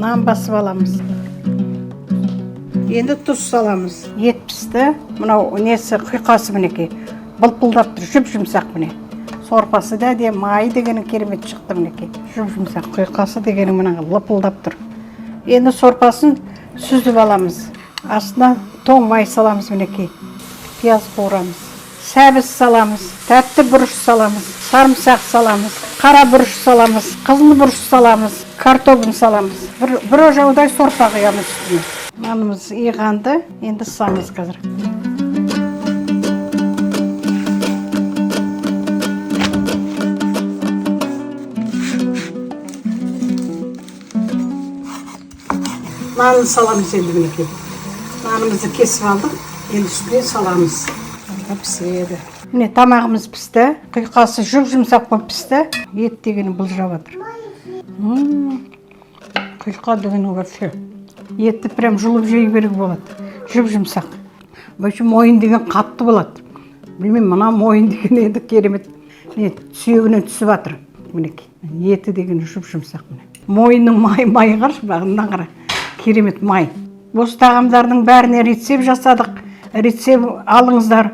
нан басып аламыз. Енді тұз саламыз. Ет пісті. Мынау несі құйқасы мінекей. Бұлпылдап тұр, жүп-жұмсақ міне. Сорпасы да де майы дегені керемет шықты мінекей. Жүп-жұмсақ құйқасы дегені мына лыпылдап тұр. Енді сорпасын сүзіп аламыз. Астына тоң май саламыз мінекей. Пияз қуырамыз. Сәбіз саламыз, тәтті бұрыш саламыз, сарымсақ саламыз, қара бұрыш саламыз, қызыл бұрыш саламыз, картоплын саламыз. Бір ожаудай сорпа құямыз үстіне. Нанымыз иғанды, енді ысамыз қазір. Нанын саламыз енді мінекей. Нанымызды кесіп алдық, енді үстіне саламыз. Піседі. Міне тамағымыз пісті, құйқасы жүп-жұмсақ болып пісті. Ет дегені бұлжырап жатыр. Құйқа дегені вообще. Етті прям жұлып жей беруге болады. Жүп-жұмсақ. Вообще мойын деген қатты болады. Білмеймін, мына мойын деген енді керемет. Міне сүйегінен түсіп жатыр. Мінекей. Еті деген жүп-жұмсақ. Мойынның майы қаршы, бағынан қара. Керемет май. Осы тағамдардың бәріне рецепт жасадық. Рецепт алыңыздар.